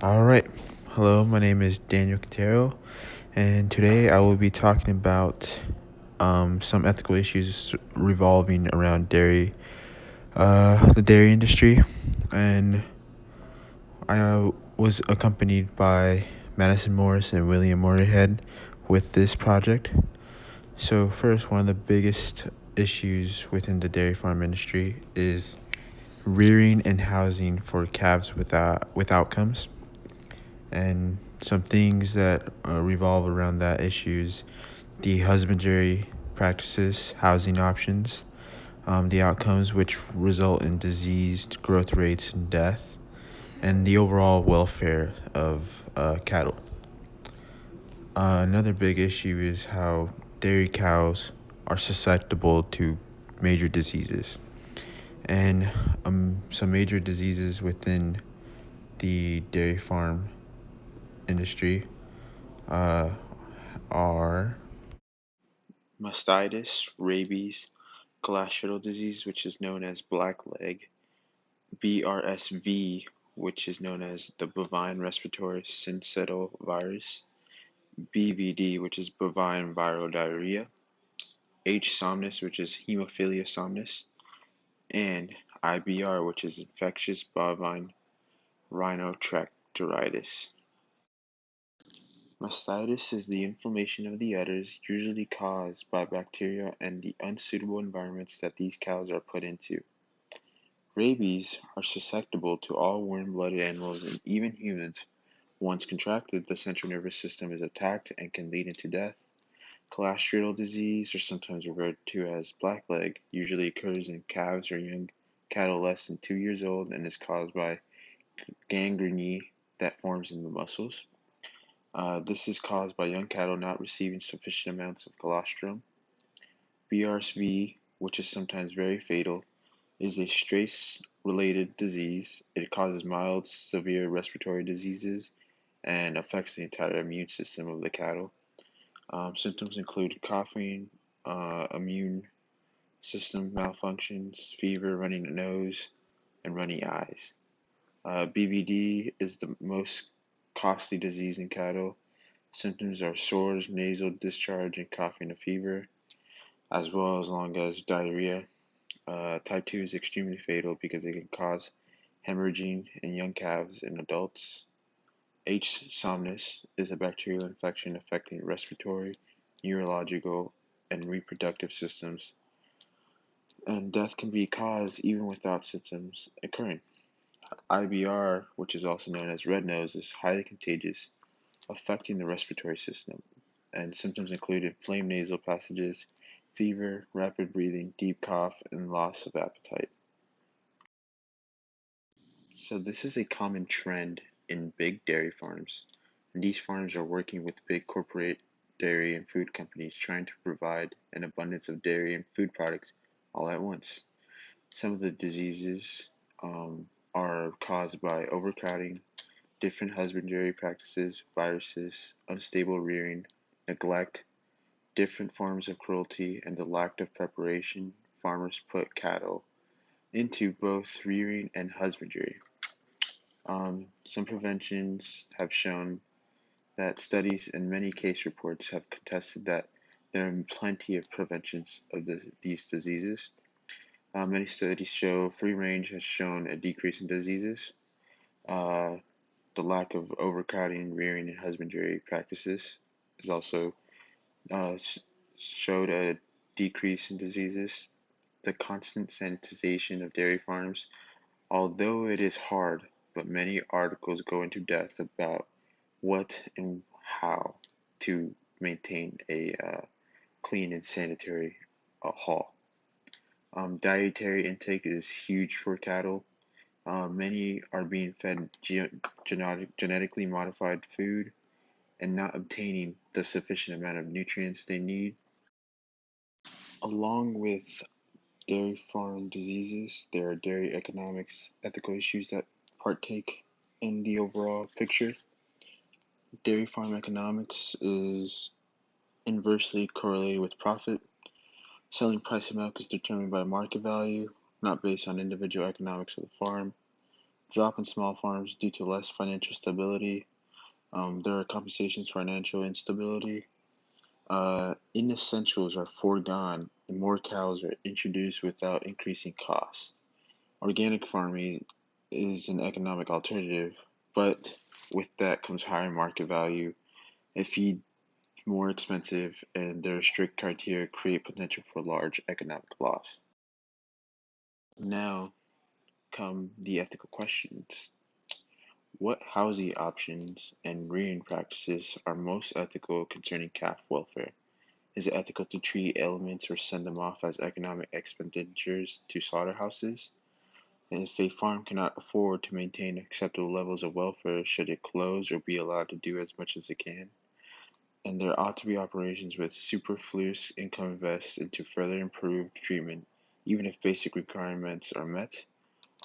All right. Hello, my name is Daniel Quintero, and today I will be talking about some ethical issues revolving around the dairy industry. And I was accompanied by Madison Morris and William Moorhead with this project. So, first, one of the biggest issues within the dairy farm industry is rearing and housing for calves with outcomes. And some things that revolve around that issues: the husbandry practices, housing options, the outcomes which result in diseased growth rates and death, and the overall welfare of cattle. Another big issue is how dairy cows are susceptible to major diseases. And some major diseases within the dairy farm industry uh, are mastitis, rabies, glastional disease, which is known as blackleg, BRSV, which is known as the bovine respiratory syncytial virus, BVD, which is bovine viral diarrhea, H. somnus, which is hemophilia somnus, and IBR, which is infectious bovine rhinotracheritis. Mastitis is the inflammation of the udders, usually caused by bacteria and the unsuitable environments that these cows are put into. Rabies are susceptible to all warm-blooded animals and even humans. Once contracted, the central nervous system is attacked and can lead into death. Cholesteral disease, or sometimes referred to as blackleg, usually occurs in calves or young cattle less than 2 years old and is caused by gangrene that forms in the muscles. This is caused by young cattle not receiving sufficient amounts of colostrum. BRSV, which is sometimes very fatal, is a stress-related disease. It causes mild, severe respiratory diseases and affects the entire immune system of the cattle. Symptoms include coughing, immune system malfunctions, fever, running nose, and runny eyes. BVD is the most costly disease in cattle. Symptoms are sores, nasal discharge, and coughing and fever, as well as long as diarrhea. Type 2 is extremely fatal because it can cause hemorrhaging in young calves and adults. H. somnus is a bacterial infection affecting respiratory, neurological, and reproductive systems, and death can be caused even without symptoms occurring. IBR, which is also known as red nose, is highly contagious, affecting the respiratory system, and symptoms include inflamed nasal passages, fever, rapid breathing, deep cough, and loss of appetite. So this is a common trend in big dairy farms. And these farms are working with big corporate dairy and food companies trying to provide an abundance of dairy and food products all at once. Some of the diseases are caused by overcrowding, different husbandry practices, viruses, unstable rearing, neglect, different forms of cruelty, and the lack of preparation farmers put cattle into both rearing and husbandry. Some preventions have shown that studies and many case reports have contested that there are plenty of preventions of these diseases. Many studies show free range has shown a decrease in diseases. Uh, the lack of overcrowding, rearing, and husbandry practices is also uh, showed a decrease in diseases. The constant sanitization of dairy farms, although it is hard, but many articles go into depth about what and how to maintain a clean and sanitary hall. Dietary intake is huge for cattle. Many are being fed genetically modified food and not obtaining the sufficient amount of nutrients they need. Along with dairy farm diseases, there are dairy economics, ethical issues that partake in the overall picture. Dairy farm economics is inversely correlated with profit. Selling price of milk is determined by market value, not based on individual economics of the farm. drop in small farms due to less financial stability. There are compensations for financial instability. Inessentials are foregone, and more cows are introduced without increasing costs. Organic farming is an economic alternative, but with that comes higher market value. If feed more expensive, and their strict criteria create potential for large economic loss. Now come the ethical questions. What housing options and rearing practices are most ethical concerning calf welfare? Is it ethical to treat elements or send them off as economic expenditures to slaughterhouses? And if a farm cannot afford to maintain acceptable levels of welfare, should it close or be allowed to do as much as it can? And there ought to be operations with superfluous income invested to further improve treatment, even if basic requirements are met.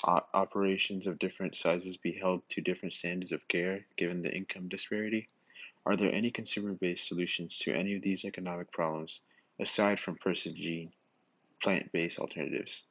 Operations of different sizes be held to different standards of care given the income disparity. Are there any consumer-based solutions to any of these economic problems aside from person-gene, plant-based alternatives?